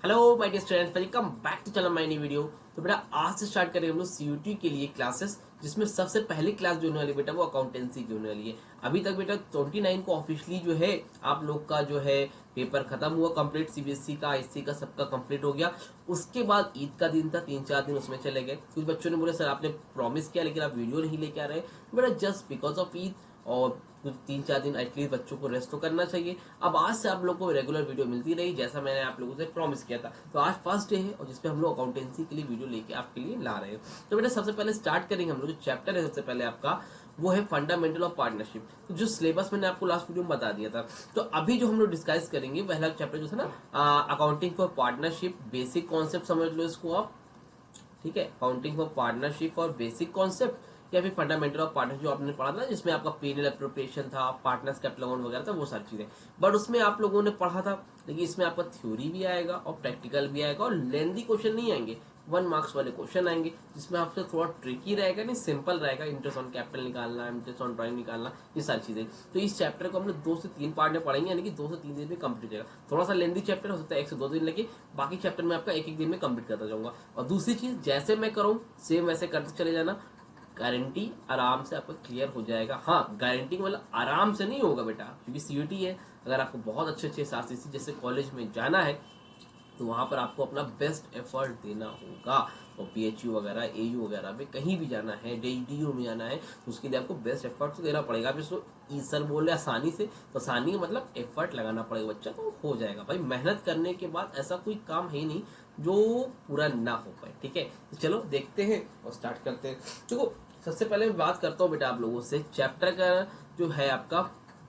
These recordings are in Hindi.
Hello my dear students, welcome back to channel my new video. तो बेटा आज से स्टार्ट करेंगे हम लोग सीयूटी के लिए क्लासेस, जिसमें सबसे पहली क्लास जो होने वाली बेटा वो अकाउंटेंसी की होने वाली है। अभी तक बेटा 29 को ऑफिशियली जो है आप लोग का जो है पेपर खत्म हुआ कंप्लीट। सीबीएसई का, आईएससी का सबका कंप्लीट हो गया। उसके बाद ईद का दिन था, 3-4 दिन उसमें चले गए। कुछ बच्चों ने बोले सर आपने प्रॉमिस किया लेकिन आप वीडियो नहीं लेके आ रहे। बेटा जस्ट बिकॉज ऑफ ईद और कुछ 3-4 दिन एटलीस्ट बच्चों को रेस्ट तो करना चाहिए। अब आज से आप लोगों को रेगुलर वीडियो मिलती रही जैसा मैंने आप लोगों से प्रॉमिस किया था। तो आज फर्स्ट डे है और जिसपे हम लोग अकाउंटेंसी के लिए वीडियो लेके आपके लिए ला रहे हैं। तो बेटा सबसे पहले स्टार्ट करेंगे हम लोग, जो चैप्टर है सबसे पहले आपका वो है फंडामेंटल ऑफ पार्टनरशिप। तो जो सिलेबस मैंने आपको लास्ट वीडियो में बता दिया था, तो अभी जो हम लोग डिस्कस करेंगे पहला चैप्टर जो था ना accounting for partnership, basic concept समझ लो इसको आप। ठीक है, अकाउंटिंग फॉर पार्टनरशिप और बेसिक कॉन्सेप्ट या फिर फंडामेंटल ऑफ पार्टनरशिप जो आपने पढ़ा था, जिसमें आपका पीएनएल एप्रोप्रिएशन था, पार्टनर्स कैपिटल अकाउंट वगैरह था, वो सारी चीजें। बट उसमें आप लोगों ने पढ़ा था, लेकिन इसमें आपका थ्योरी भी आएगा और प्रैक्टिकल भी आएगा और लेंथी क्वेश्चन नहीं आएंगे, 1 मार्क्स वाले क्वेश्चन आएंगे, जिसमें आपसे थोड़ा ट्रिकी रहेगा, नहीं सिंपल रहेगा। इंटरेस्ट ऑन कैपिटल निकालना, इंटरेस्ट ऑन ड्राइंग निकालना, ये सारी चीजें। तो इस चैप्टर को हम लोग 2 से 3 पार्ट में पढ़ेंगे, यानी कि 2 से 3 दिन में कंप्लीट हो जाएगा। थोड़ा सा लेंथी चैप्टर हो सकता है, 1 से 2 दिन लगे, बाकी चैप्टर में आपका 1-1 दिन में कंप्लीट करता जाऊंगा। और दूसरी चीज, जैसे मैं करूँ सेम वैसे करते चले जाना, गारंटी आराम से आपका क्लियर हो जाएगा। हाँ, गारंटी मतलब आराम से नहीं होगा बेटा, क्योंकि सीयूटी है। अगर आपको बहुत अच्छे शास्त्री जैसे कॉलेज में जाना है तो वहां पर आपको अपना बेस्ट एफर्ट देना होगा। और पीएचयू वगैरह, एयू वगैरह में कहीं भी जाना है, डीयू में जाना है, तो उसके लिए आपको बेस्ट एफर्ट तो देना पड़ेगा। आप इसको सर बोल रहे आसानी से, तो आसानी का मतलब एफर्ट लगाना पड़ेगा बच्चा, तो हो जाएगा भाई। मेहनत करने के बाद ऐसा कोई काम है नहीं जो पूरा ना हो पाए। ठीक है, तो चलो देखते हैं और स्टार्ट करते हैं। देखो सबसे पहले मैं बात करता हूँ बेटा आप लोगों से चैप्टर का जो है आपका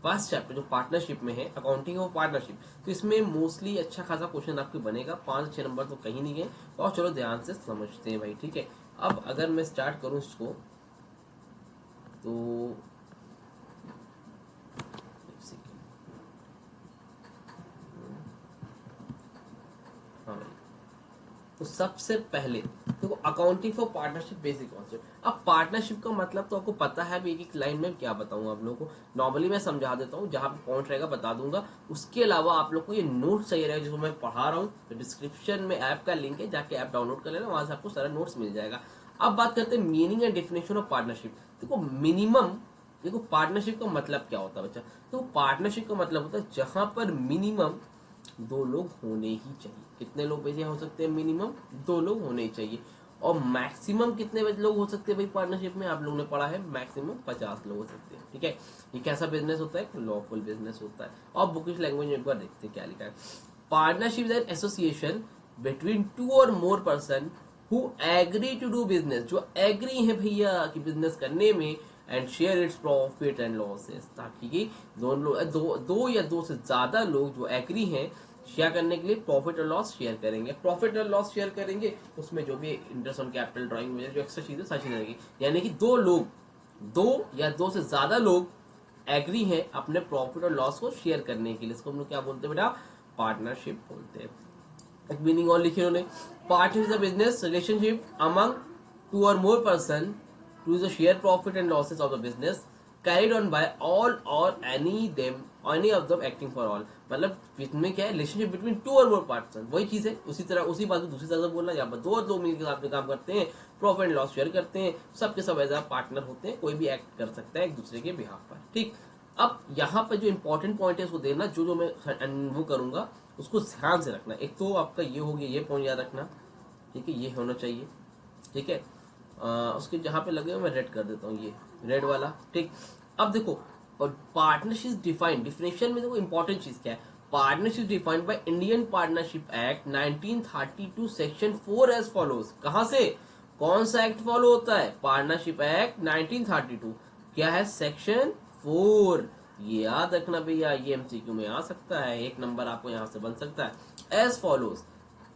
फर्स्ट चैप्टर जो पार्टनरशिप में है, अकाउंटिंग ऑफ पार्टनरशिप। तो इसमें मोस्टली अच्छा खासा क्वेश्चन आपके बनेगा, 5-6 नंबर तो कहीं नहीं गए। और चलो ध्यान से समझते हैं भाई। ठीक है, अब अगर मैं स्टार्ट करूं इसको तो हाँ भाई, तो सबसे पहले देखो accounting for partnership basic concept. अब पार्टनरशिप का मतलब तो आपको पता है, एक एक लाइन में क्या बताऊं आप लोगों को। नॉर्मली मैं समझा देता हूं, जहां पे पॉइंट रहेगा बता दूंगा। उसके अलावा आप लोग को ये नोट चाहिए रहेगा जिसको मैं पढ़ा रहा हूँ, तो डिस्क्रिप्शन में ऐप का लिंक है, जाके ऐप डाउनलोड कर लेना, वहां से आपको सारा नोट्स मिल जाएगा। अब बात करते हैं meaning and definition of partnership. देखो मिनिमम, देखो पार्टनरशिप का मतलब क्या होता है बच्चा। तो पार्टनरशिप का मतलब होता है जहां पर मिनिमम 2 लोग होने ही चाहिए। कितने लोग भैया हो सकते हैं? मिनिमम 2 लोग होने ही चाहिए। और मैक्सिमम कितने लोग हो सकते हैं भाई पार्टनरशिप में? आप लोगों ने पढ़ा है मैक्सिमम 50 लोग हो सकते हैं। ठीक है, ये कैसा बिजनेस होता है? लॉफुल बिजनेस होता है। और बुकिश लैंग्वेज में एक बार देखते हैं क्या लिखा है। Partnership is an association between 2 और more person who agree to do business, जो एग्री है भैया कि बिजनेस करने में, and share its profit and losses, ताकि दो या दो से ज्यादा लोग जो एग्री हैं शेयर करने के लिए प्रॉफिट और लॉस शेयर करेंगे। प्रॉफिट और लॉस शेयर करेंगे, उसमें जो भी इंटरेस्ट ऑन कैपिटल, ड्राइंग में जो एक्स्ट्रा चीजें सारी चीजें रहेगी। यानी कि 2 लोग, 2 या 2 से ज्यादा लोग एग्री है अपने प्रॉफिट और लॉस को शेयर करने के लिए। इसको हम लोग क्या बोलते हैं बेटा? पार्टनरशिप बोलते हैं। एक मीनिंग और लिखे उन्होंने, partnership is a business relationship among 2 और more person to the share profit and losses of the business carried on by all or any of them acting for all। मतलब इसमें क्या है? रिलेशनशिप बिटवीन 2 और मोर पर्सन, वही चीज है। उसी तरह उसी बात को दूसरी तरह से बोलना, यहाँ पर 2 और 2 मिलकर साथ में काम करते हैं, प्रॉफिट एंड लॉस शेयर करते हैं, सबके सब एज पार्टनर होते हैं, कोई भी एक्ट कर सकता है एक दूसरे के बिहाफ पर। ठीक, अब यहाँ पर जो इंपॉर्टेंट पॉइंट है उसको देना, जो मैं वो करूंगा उसको ध्यान से रखना। एक तो आपका ये हो गया, ये पॉइंट याद रखना। ठीक है, ये होना चाहिए। ठीक है, उसके जहां पे लगे हुए मैं रेड कर देता हूँ, ये रेड वाला। ठीक, अब देखो, और पार्टनरशिप डिफाइंड, डिफिनेशन में देखो इंपॉर्टेंट चीज क्या है। Partnership defined by Indian partnership act 1932 section 4 as follows. कहां से, कौन सा एक्ट फॉलो होता है? पार्टनरशिप एक्ट 1932 क्या है? सेक्शन 4। ये याद रखना भैया, ये एमसीक्यू में आ सकता है, 1 नंबर आपको यहां से बन सकता है। एज फॉलोज,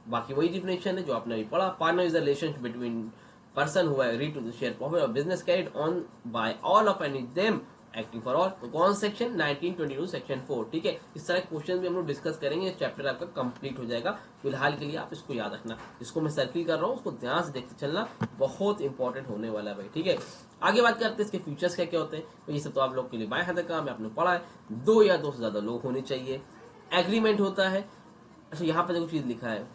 बाकी वही डिफिनेशन है जो आपने अभी पढ़ा। Partner is the relationship between person who agree to the share profit of business carried on by all of any them acting for all। तो कौन सेक्शन? 1922 सेक्शन 4। ठीक है, इस तरह क्वेश्चन भी हम लोग डिस्कस करेंगे। चैप्टर आपका कंप्लीट हो जाएगा। फिलहाल के लिए आप इसको याद रखना, इसको मैं सर्किल कर रहा हूँ, उसको ध्यान से देखते चलना, बहुत इंपॉर्टेंट होने वाला है भाई। ठीक है, आगे बात करते हैं इसके फीचर्स क्या क्या होते हैं। तो ये सब तो आप लोग के लिए बाएं हाथ का काम है, आपने पढ़ा है। 2 या 2 से ज्यादा लोग होने चाहिए, एग्रीमेंट होता है। अच्छा, यहाँ पर देखो चीज लिखा है,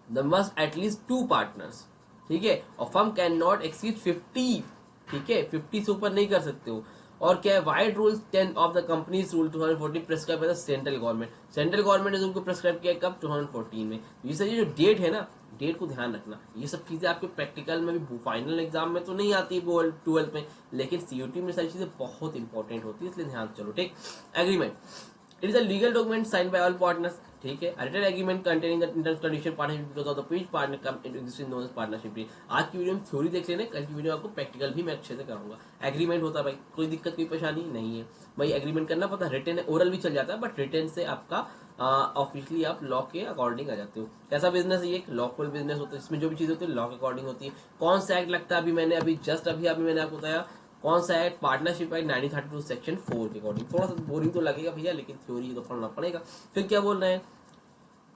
द मस्ट एटलीस्ट 2 पार्टनर्स, ठीक है, और फर्म कैन नॉट एक्सीड 50, ठीक है, 50 से ऊपर नहीं कर सकते हो। और क्या है, wide rules 10 of the companies rule 2014 prescribe by the central government, central government ने उनको प्रेस्क्राइब किया कब, 2014 में। ये सर ये जो डेट है ना, डेट को ध्यान रखना, ये सब चीजें आपके प्रैक्टिकल में भी, फाइनल एग्जाम में तो नहीं आती 12th में, लेकिन सीयूटी में सारी चीजें बहुत इंपॉर्टेंट होती है, इसलिए ध्यान चलो, ठीक। Agreement, it is a legal document signed by all partners, ठीक है, written agreement containing the terms condition partnership because of the each partner come into this is known as partnership deed. आज की वीडियो में थ्योरी देख लेना, कल की वीडियो में आपको प्रैक्टिकल भी मैं अच्छे से कराऊंगा। एग्रीमेंट होता है भाई, कोई दिक्कत कोई परेशानी नहीं है भाई, एग्रीमेंट करना पता, रिटन ओरल भी चल जाता है, बट रिटन से आपका ऑफिशियली आप लॉ के अकॉर्डिंग आ जाते हो। कैसा बिजनेस है ये, एक लॉफुल बिजनेस होता है, इसमें जो भी चीज होती है लॉ के अकॉर्डिंग होती है। कौन सा एक्ट लगता है, अभी मैंने आपको बताया कौन सा एक्ट, पार्टनरशिप एक्ट 1932 सेक्शन 4 के अकॉर्डिंग। थोड़ा सा बोरिंग तो लगेगा भैया, लेकिन थ्योरी तो पढ़ना पड़ेगा। फिर क्या बोल रहे हैं,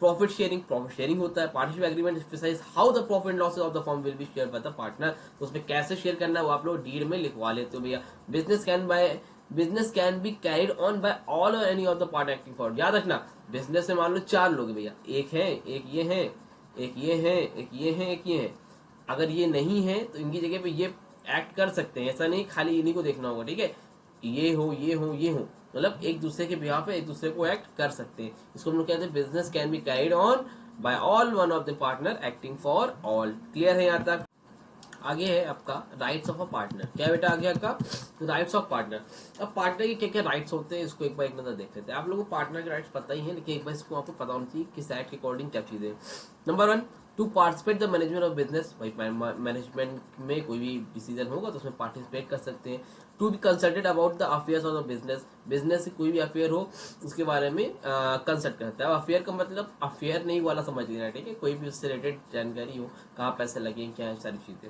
प्रॉफिट शेयरिंग होता है। Partnership agreement specifies how the profit and losses of the firm will be share bye the partner, तो उसमें कैसे शेयर करना है वो आप लोग डीड में लिखवा लेते हो भैया। Business can be carried on by all or any of the part acting for, याद रखना बिजनेस में मान लो 4 लोग भैया, एक है, एक ये है, एक ये है, एक ये है, एक ये है। अगर ये नहीं है तो इनकी जगह पे ये एक्ट कर सकते हैं, ऐसा नहीं खाली इन्हीं को देखना होगा, ठीक है, ये हो ये हो ये हो, मतलब एक दूसरे के बिहाफ पे एक दूसरे को एक्ट कर सकते हैं। इसको हम लोग कहते हैं business can be carried on by all one of the partner acting for all. Clear है यहाँ तक। आगे है आपका राइट्स ऑफ अ पार्टनर। क्या बेटा आगे आपका राइट्स ऑफ पार्टनर। अब पार्टनर के क्या क्या राइट्स होते हैं इसको एक बार एक नजर देख लेते हैं। आप लोगों को पार्टनर के राइट्स पता ही है, लेकिन एक बार इसको आपको पता होना चाहिए किस एक्ट के अकॉर्डिंग क्या चीजें। Number 1, to participate the management of business, भाई मैनेजमेंट में कोई भी डिसीजन होगा तो उसमें पार्टिसिपेट कर सकते हैं। To be consulted about the affairs of the business, business से कोई भी अफेयर हो उसके बारे में कंसल्ट करता है। अफेयर का मतलब अफेयर नहीं वाला समझ लेना, ठीक है, कोई भी उससे रिलेटेड जानकारी हो, कहाँ पैसे लगे, क्या है, सारी चीजें।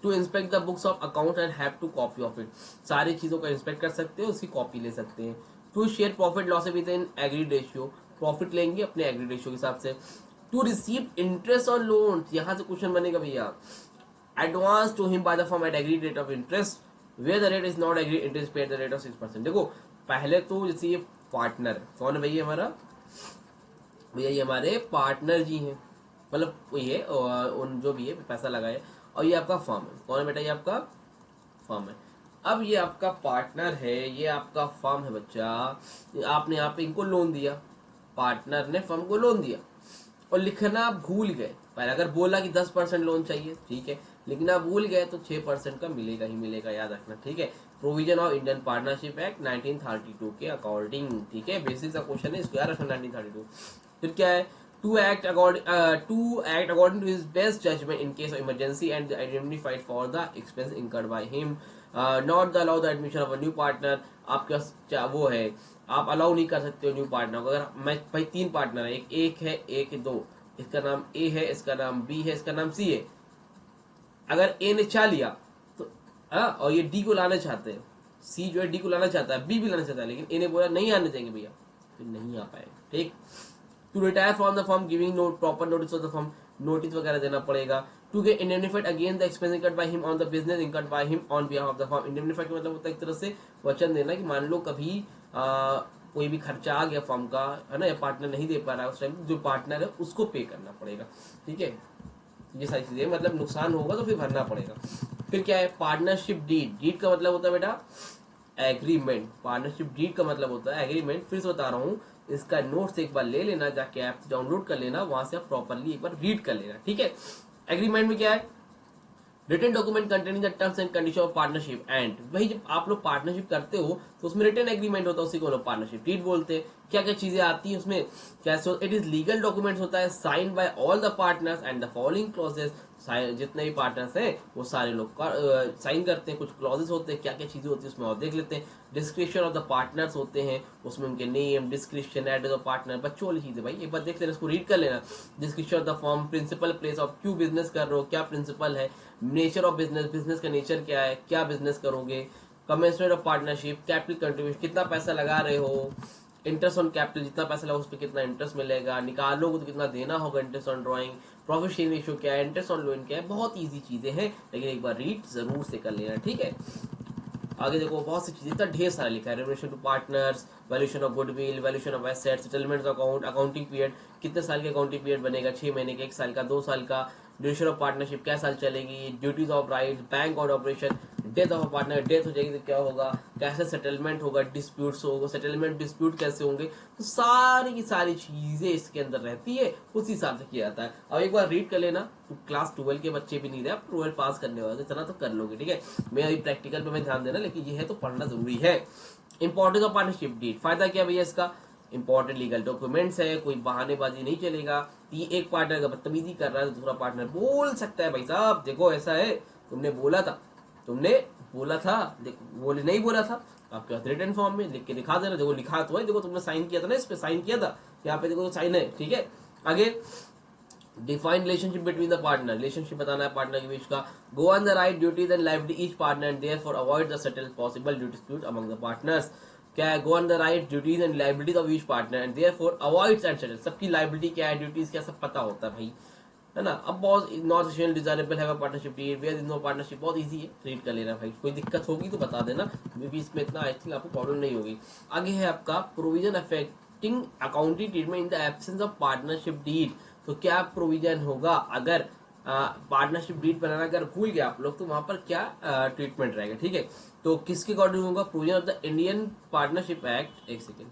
To inspect the books of account and have to copy of it, सारी चीजों का इंस्पेक्ट कर सकते हैं, उसकी कॉपी ले सकते हैं। To share profit loss with in agreed ratio, profit लेंगे अपने एग्रीड रेशियो के हिसाब से। To receive interest on loan, यहां से क्वेश्चन बनेगा भैया, advance to him by the firm at agreed rate of interest where the rate is not agreed interest paid the rate of 6%। देखो पहले तो जैसे ये पार्टनर कौन है भैया, हमारा भैया ये हमारे पार्टनर जी हैं, मतलब वही है और उन जो भी है पैसा लगाए, और ये आपका फर्म है। कौन है बेटा, ये आपका फर्म है। अब ये आपका पार्टनर है, ये आपका फर्म है बच्चा, आपने यहाँ पे इनको लोन दिया, पार्टनर ने फर्म को लोन दिया और लिखना आप भूल गए। पहले अगर बोला कि 10% लोन चाहिए, ठीक है, लेकिन आप भूल गए तो 6% का मिलेगा ही मिलेगा, याद रखना, ठीक है। Provision of Indian partnership act 1932 के अकॉर्डिंग, ठीक है, बेसिक का क्वेश्चन है, इसको याद रखना 1932। फिर क्या है, to act according to his best judgement in case of emergency and identified for the expense incurred by him, not the allow the admission of a new partner. आपका वो है, आप अलाउ नहीं कर सकते हो न्यू पार्टनर को। अगर मैं भाई 3 पार्टनर है, एक है, एक 2, इसका नाम ए है, इसका नाम बी है, इसका नाम सी है। अगर ए ने चाह लिया तो और ये डी को लाना चाहते हैं, सी जो है डी को लाना चाहता है, बी भी लाना चाहता है, लेकिन ए ने बोला नहीं आने देंगे भैया, फिर नहीं आ पाए, ठीक। To retire from the firm giving note proper notice of the firm, notice वगैरह देना पड़ेगा। To get indemnified against the expense incurred by him on the business incurred by him on behalf of the firm. Indemnified का मतलब होता है एक तरह से वचन देना कि मान लो कभी कोई भी खर्चा आ गया फर्म का, है ना, या पार्टनर नहीं दे पा रहा है उस टाइम, जो पार्टनर है उसको पे करना पड़ेगा, ठीक है। ये सारी चीजें मतलब नुकसान होगा तो फिर भरना पड़ेगा। फिर क्या है, पार्टनरशिप डीड, डीड का मतलब होता है बेटा एग्रीमेंट, पार्टनरशिप डीड का मतलब होता है एग्रीमेंट। फिर से बता रहा हूँ, इसका नोट्स एक बार ले लेना, जाके ऐप डाउनलोड कर लेना, वहां से आप प्रॉपरली एक बार रीड कर लेना, ठीक है। एग्रीमेंट में क्या है, written document containing the terms and condition of partnership and, वही जब आप लोग पार्टनरशिप करते हो तो उसमें रिटन एग्रीमेंट होता है, उसी को लोग पार्टनरशिप डीड बोलते हैं। क्या क्या चीजें आती हैं उसमें, कैसे इट इज लीगल डॉक्यूमेंट्स होता है, sign by all the partners and the following clauses, जितने भी पार्टनर्स हैं वो सारे लोग साइन करते हैं। कुछ क्लॉजेस होते हैं, क्या क्या चीजें होती है उसमें और देख लेते हैं। डिस्क्रिप्शन ऑफ द पार्टनर्स होते हैं, उसमें उनके name, description, address of partner, बच्चों वाली चीजें, भाई एक बार देख लेना, इसको रीड कर लेना। Description of the form, principal place of, क्यों बिजनेस कर रहे हो, क्या प्रिंसिपल है, नेचर ऑफ बिजनेस, बिजनेस का नेचर क्या है, क्या बिजनेस करोगे, commencement of partnership, capital contribution, कितना पैसा लगा रहे हो, इंटरेस्ट ऑन कैपिटल, जितना पैसा लगा उस पर कितना इंटरेस्ट मिलेगा, निकालोगे तो कितना देना होगा, interest on drawing, profit sharing ratio क्या है, इंटरेस्ट ऑन लोन क्या है, बहुत इजी चीजें हैं, लेकिन एक बार रीड जरूर से कर लेना, ठीक है। आगे देखो बहुत सी चीजें, इतना ढेर सारा लिखा है, remuneration to partners, valuation of goodwill, valuation of assets, settlement account, accounting period, कितने साल के अकाउंटिंग पीरियड बनेगा, 6 महीने का, 1 साल का, 2 साल का, ड्यूरेशन ऑफ पार्टनरशिप क्या साल चलेगी, ड्यूटीज ऑफ राइट्स, बैंक और operation, death of partner, death हो जाएगी तो क्या होगा, कैसे सेटलमेंट होगा, डिस्प्यूट्स होगा, सेटलमेंट डिस्प्यूट कैसे होंगे, तो सारी की सारी चीजें इसके अंदर रहती है, उसी हिसाब से किया जाता है। अब एक बार रीड कर लेना, तो क्लास 12 के बच्चे भी नहीं रहे, आप 12 पास करने वाले, इतना तो कर लोगे, ठीक है। मैं अभी प्रैक्टिकल पे मैं ध्यान देना, लेकिन ये है तो पढ़ना जरूरी है। इंपॉर्टेंस ऑफ पार्टनरशिप डीड, फायदा क्या भैया इसका, इंपॉर्टेंट लीगल डॉक्यूमेंट्स है, कोई बहानेबाजी नहीं चलेगा। ये एक पार्टनर अगर बदतमीजी कर रहा है तो दूसरा पार्टनर बोल सकता है, भाई साहब देखो ऐसा है, तुमने बोला था, देखो बोले नहीं बोला था, आपके पास रिटन फॉर्म में लिख के दिखा देना, देखो लिखा तो है, देखो तुमने साइन किया था ना, इस पे साइन किया था, यहाँ पे देखो तो साइन है, ठीक है। आगे define relationship between the partner, relationship बताना है पार्टनर के बीच का। Go on the right duties and liability each partner and therefore avoid the settle possible dispute among the partners. क्या है, go on the right duties and liabilities of each partner and therefore avoids and settle, सबकी लाइबिलिटी क्या है, ड्यूटीज क्या, सब पता होता है भाई, है ना। अब बहुत नॉट एसेंशियल डिजायरेबल है partnership deed, where is no partnership, बहुत इजी है, रीड कर लेना भाई, कोई दिक्कत होगी तो बता देना, मे बी इसमें इतना आई थिंक आपको प्रॉब्लम नहीं होगी। आगे है आपका provision affecting accounting treatment in the absence of partnership deed, तो क्या प्रोविजन होगा अगर पार्टनरशिप डीड बनाना अगर भूल गया आप लोग, तो वहां पर क्या ट्रीटमेंट रहेगा, ठीक है। तो किसके अकॉर्डिंग होगा, provision of the Indian partnership act, एक second,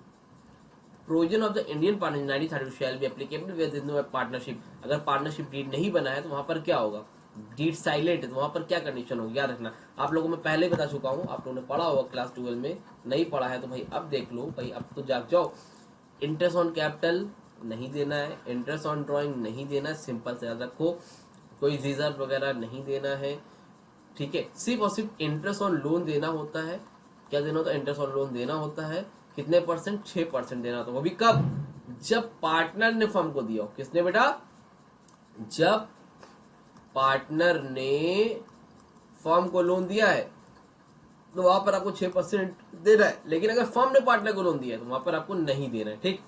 provision of the Indian partnership 1932 shall be applicable where there is no partnership, अगर पार्टनरशिप डीड नहीं बना है तो वहां पर क्या होगा, डीड साइलेंट है तो वहां पर क्या कंडीशन होगी, याद रखना। आप लोगों में पहले बता चुका हूं, आप लोगों ने पढ़ा होगा क्लास 12 में, नहीं पढ़ा है तो भाई अब देख लो भाई, अब तो जाग जाओ। इंटरेस्ट ऑन कैपिटल नहीं देना है, इंटरेस्ट ऑन ड्रॉइंग नहीं देना है, सिंपल से याद रखो, कोई रिजर्व वगैरह नहीं देना है, ठीक है। सिर्फ और सिर्फ इंटरेस्ट ऑन लोन देना होता है, क्या देना होता है, इंटरेस्ट ऑन लोन देना होता है, कितने परसेंट, 6% देना होता है, वो भी कब, जब पार्टनर ने फर्म को दिया हो, किसने बेटा, जब पार्टनर ने फर्म को लोन दिया है तो वहां पर आपको 6% देना है, लेकिन अगर फर्म ने पार्टनर को लोन दिया है तो वहां पर आपको नहीं देना है, ठीक।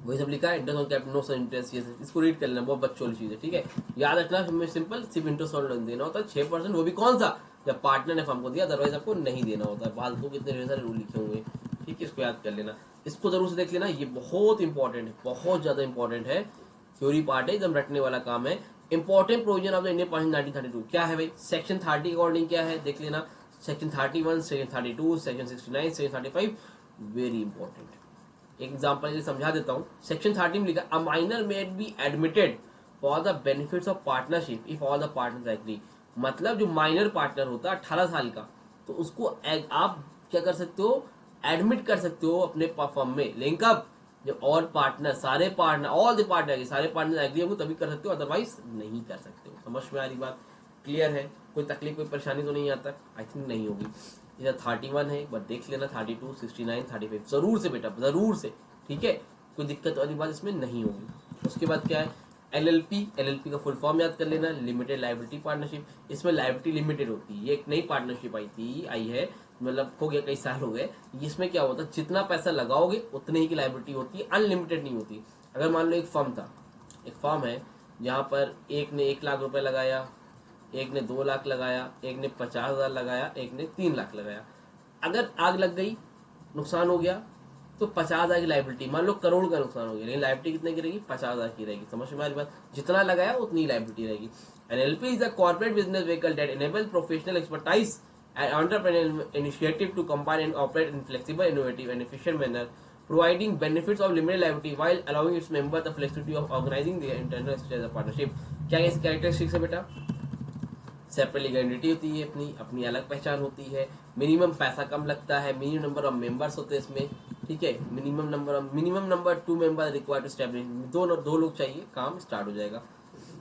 वही सब लिखा है, interest on capital no interest, ये इसको रीड कर लेना, बहुत बच्चों वाली चीज है, ठीक है। याद रखना सिंपल, सिर्फ इंटरेस्ट ऑन लोन देना होता है 6%, वो भी कौन सा, जब पार्टनर ने फर्म को दिया, अदरवाइज आपको नहीं देना होता है। फालतू कितने ढेर सारे रूल लिखे हुए, ठीक है, इसको याद कर लेना, इसको जरूर से देख लेना, ये बहुत इंपॉर्टेंट है, बहुत ज्यादा इंपॉर्टेंट है, थ्योरी पार्ट है, एकदम रटने वाला काम है। Important provision of the Indian partnership 1932 क्या है भाई, सेक्शन 30 अकॉर्डिंग क्या है देख लेना, section 31, section 32, section 69, section 35, very important. एक एग्जांपल से समझा देता हूं, सेक्शन 30 में लिखा, a minor may be admitted for the benefits of partnership if all the partners agree, मतलब जो माइनर पार्टनर होता है 18 साल का, तो उसको आप क्या कर सकते हो, एडमिट कर सकते हो अपने फर्म में, लेकिन कब, जब और पार्टनर, सारे पार्टनर, ऑल द पार्टनर, सारे पार्टनर एग्री होंगे तभी कर सकते हो, अदरवाइज नहीं कर सकते हो। समझ में आ रही बात, क्लियर है, कोई तकलीफ कोई परेशानी तो नहीं आता, आई थिंक नहीं होगी। इधर 31 है, एक बार देख लेना, 32, 69, 35 जरूर से बेटा, जरूर से, ठीक है, कोई दिक्कत वाली बात इसमें नहीं होगी। उसके बाद क्या है, एलएलपी का फुल फॉर्म याद कर लेना, लिमिटेड लायबिलिटी पार्टनरशिप, इसमें लायबिलिटी लिमिटेड होती है, ये एक नई पार्टनरशिप आई है, मतलब हो गया कई साल हो गए। इसमें क्या होता है, जितना पैसा लगाओगे उतने ही की लायबिलिटी होती है, अनलिमिटेड नहीं होती। अगर मान लो एक फर्म था, एक फर्म है जहाँ पर एक ने 1 लाख रुपए लगाया, एक ने 2 लाख लगाया, एक ने 50,000 लगाया, एक ने 3 लाख लगाया, अगर आग लग गई, नुकसान हो गया, तो 50,000 की लायबिलिटी, मान लो करोड़ का नुकसान हो गया, लेकिन लायबिलिटी कितने की रहेगी, 50,000 की रहेगी। समझ में हमारी बात, जितना लगाया उतनी लायबिलिटी रहेगी। NLP is a corporate business vehicle that enable professional expertise and entrepreneurial initiative to combine and operate in flexible, innovative, and efficient manner, providing benefits of limited liability while allowing its members the flexibility of organizing their internal structure as a partnership. क्या इस कैरेक्टरिस्टिक्स है बेटा, सेपरेट लीगल एंटिटी होती है, अपनी अलग पहचान होती है, मिनिमम पैसा कम लगता है, मिनिमम नंबर ऑफ मेंबर्स होते हैं इसमें, ठीक है, minimum number 2 member required to establish, दो लोग चाहिए, काम स्टार्ट हो जाएगा।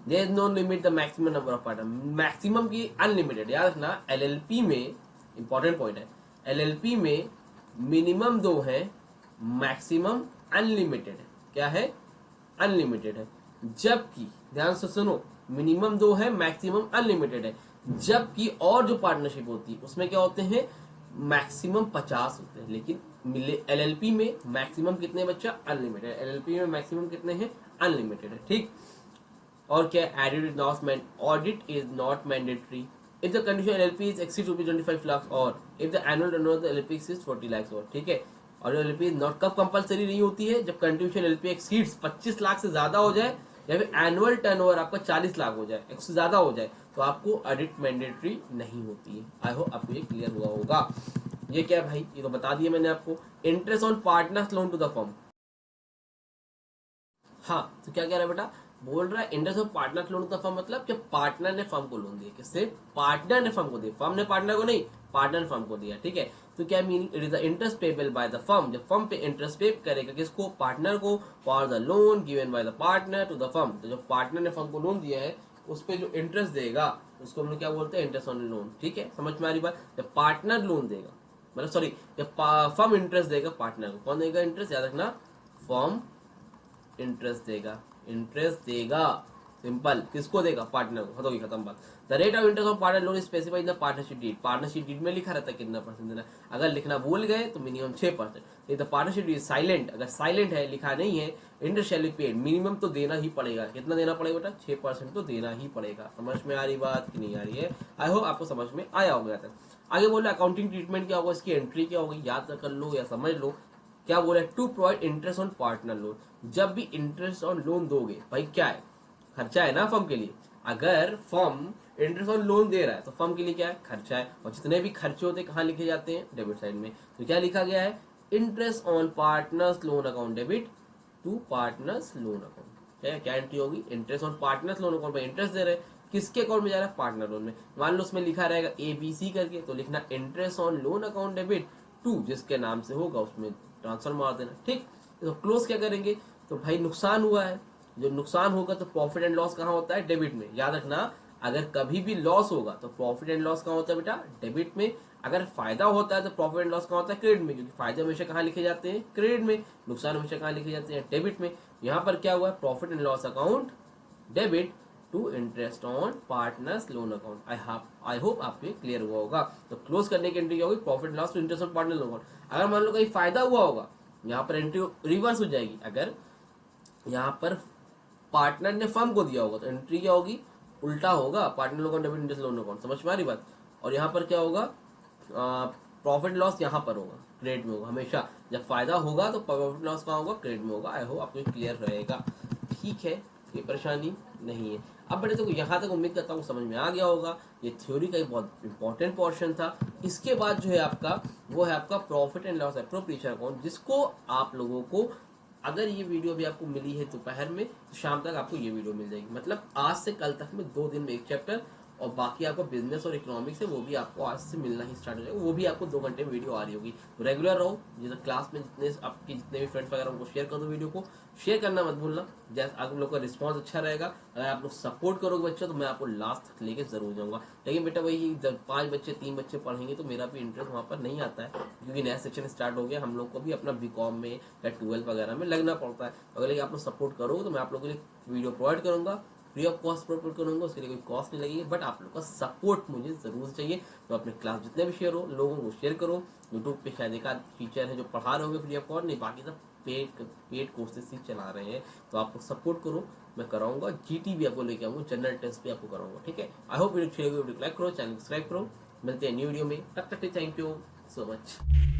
There is no limit the maximum number of partner, maximum की अनलिमिटेड, याद रखना। एलएलपी में इंपॉर्टेंट पॉइंट है, एलएलपी में मिनिमम 2 है, मैक्सिमम अनलिमिटेड है, क्या है, अनलिमिटेड है। जबकि ध्यान से सुनो, मिनिमम 2 है, मैक्सिमम अनलिमिटेड है, जबकि और जो पार्टनरशिप होती है उसमें क्या होते हैं, मैक्सिमम 50 होते हैं, लेकिन एलएलपी में मैक्सिमम कितने बच्चा, अनलिमिटेड, एलएलपी में मैक्सिमम कितने हैं, अनलिमिटेड है, ठीक। और क्या, audit is not mandatory, if the condition LLP is exceed rupees 25 lakh और if the annual turnover of the LLP is 40 lakh और, ठीक है। और एलएलपी इज नॉट कब कंपलसरी नहीं होती है, जब कंट्रीब्यूशन एलएलपी एक्सीड्स 25 लाख से ज्यादा हो जाए या फिर एनुअल टर्नओवर आपका 40 लाख हो जाए, उससे ज्यादा हो जाए, तो आपको ऑडिट मैंडेटरी नहीं होती है। आई होप आपको ये क्लियर हुआ होगा। ये क्या है भाई, ये तो बता दिया मैंने आपको। Interest on partners loan to the firm. हाँ, तो क्या कह रहा है बेटा, बोल रहा है interest of partner loan to the firm, मतलब जब पार्टनर ने फर्म को लोन दिया, किससे, पार्टनर ने फर्म को दिया, फर्म ने पार्टनर को नहीं, पार्टनर ने फर्म को दिया, ठीक है। तो क्या meaning, it is the interest payable by the firm, जब फर्म पे इंटरेस्ट पे करेगा किसको, पार्टनर को, for the loan given by the partner to the firm. तो जब पार्टनर ने फर्म को लोन दिया है उस पे जो इंटरेस्ट देगा उसको हम लोग क्या बोलते हैं, इंटरेस्ट ऑन लोन, ठीक है। समझ में आ रही बात, जब पार्टनर लोन देगा, मतलब सॉरी, जब फर्म इंटरेस्ट देगा पार्टनर को, कौन देगा इंटरेस्ट, याद रखना, फर्म इंटरेस्ट देगा, इंटरेस्ट देगा, सिंपल, किसको देगा, पार्टनर को, खत्म, खत्म बात। The rate of interest of partner loan specified the partnership deed, partnership deed में लिखा रहता है कितना परसेंट देना, अगर लिखना भूल गए तो minimum 6%। The partnership deed silent, अगर साइलेंट है, लिखा नहीं है, interest shall be paid, minimum तो देना ही पड़ेगा, कितना देना पड़ेगा बेटा, 6% तो देना ही पड़ेगा। समझ में आ रही बात कि नहीं आ रही है, आई होप आपको समझ में आया होगा। आगे बोल रहे अकाउंटिंग ट्रीटमेंट क्या होगा, इसकी एंट्री क्या होगी, याद कर लो या समझ लो। क्या बोला, to provide interest on partner loan, जब भी इंटरेस्ट ऑन लोन दोगे, भाई क्या है, खर्चा है ना फर्म के लिए, अगर फर्म इंटरेस्ट ऑन लोन दे रहा है तो फर्म के लिए क्या है, खर्चा है, और जितने भी खर्चे होते हैं कहाँ लिखे जाते हैं, डेबिट साइड में। तो क्या लिखा गया है, interest on partners loan account debit to partners loan account. क्या एंट्री होगी, interest on partners loan account में इंटरेस्ट दे रहे हैं, किसके अकाउंट में जा रहा है, पार्टनर लोन में। मान लो उसमें लिखा रहेगा ABC करके, तो लिखना interest on loan account debit to, जिसके नाम से होगा उसमें ट्रांसफर मार देना, ठीक। तो क्लोज क्या करेंगे, तो भाई नुकसान हुआ है, जो नुकसान होगा तो प्रॉफिट एंड लॉस कहाँ होता है, डेबिट में। याद रखना, अगर कभी भी लॉस होगा तो प्रॉफिट एंड लॉस कहाँ होता है बेटा, डेबिट में। अगर फायदा होता है तो प्रॉफिट एंड लॉस कहाँ होता है, क्रेडिट में, क्योंकि फायदे हमेशा कहाँ लिखे जाते हैं, क्रेडिट में, नुकसान हमेशा कहाँ लिखे जाते हैं, डेबिट में। यहाँ पर क्या हुआ है, profit and loss account debit to interest on partners loan account. I hope आपको क्लियर हुआ होगा। तो क्लोज करने की एंट्री क्या होगी, profit loss to interest on partner loan account. अगर मान लो कहीं फायदा हुआ होगा, यहाँ पर एंट्री रिवर्स हो जाएगी, अगर यहाँ पर पार्टनर ने फर्म को दिया होगा तो एंट्री क्या होगी, उल्टा होगा, partner loan debit interest loan account. समझ में आ रही बात। और यहाँ पर क्या होगा, प्रॉफिट लॉस यहाँ पर होगा, क्रेडिट में होगा हमेशा, जब फायदा होगा तो प्रॉफिट लॉस कहाँ होगा, क्रेडिट में होगा। आई होप आपको क्लियर रहेगा, ठीक है, ये परेशानी नहीं है। अब बेटे देखो, यहाँ तक उम्मीद करता हूँ समझ में आ गया होगा। ये थ्योरी का एक बहुत इंपॉर्टेंट पोर्शन था। इसके बाद जो है आपका, वो है आपका profit and loss appropriation account, जिसको आप लोगों को, अगर ये वीडियो भी आपको मिली है दोपहर में, तो शाम तक आपको ये वीडियो मिल जाएगी। मतलब आज से कल तक में 2 दिन में एक चैप्टर, और बाकी आपको बिजनेस और इकोनॉमिक्स है वो भी आपको आज से मिलना ही स्टार्ट हो जाएगा, वो भी आपको 2 घंटे में वीडियो आ रही होगी। तो रेगुलर रहो, जैसे क्लास में जितने आपके जितने भी फ्रेंड्स वगैरह उनको शेयर कर दो, वीडियो को शेयर करना मत भूलना। जैसे आप लोग का रिस्पॉन्स अच्छा रहेगा, अगर आप लोग सपोर्ट करोगे बच्चों, तो मैं आपको लास्ट तक लेके जरूर जाऊंगा। लेकिन बेटा वही, जब 5 बच्चे 3 बच्चे पढ़ेंगे तो मेरा भी इंटरेस्ट वहाँ पर नहीं आता है, क्योंकि नया सेक्शन स्टार्ट हो गया, हम लोग को भी अपना बीकॉम में या 12 वगैरह में लगना पड़ता है। अगर आप लोग सपोर्ट करोगे तो मैं आप लोगों के लिए वीडियो प्रोवाइड करूंगा, फ्री ऑफ कॉस्ट प्रोवाइड करूंगा, उसके लिए कोई कॉस्ट नहीं लगेगी, बट आप लोग का सपोर्ट मुझे जरूर चाहिए। तो अपने क्लास जितने भी शेयर हो, लोगों को शेयर करो। यूट्यूब पे शायद एक आध टीचर है जो पढ़ा रहे होंगे फ्री ऑफ कॉस्ट, नहीं बाकी सब पेड कोर्सेज ही चला रहे हैं। तो आप लोग सपोर्ट करो, मैं कराऊंगा, GT भी आपको लेके आऊंगा, जनरल टेस्ट भी आपको कराऊंगा, ठीक है। आई होप वीडियो अच्छी लगी, वीडियो लाइक करो, चैनल सब्सक्राइब करो। मिलते हैं न्यू वीडियो में, तब तक थैंक यू सो मच।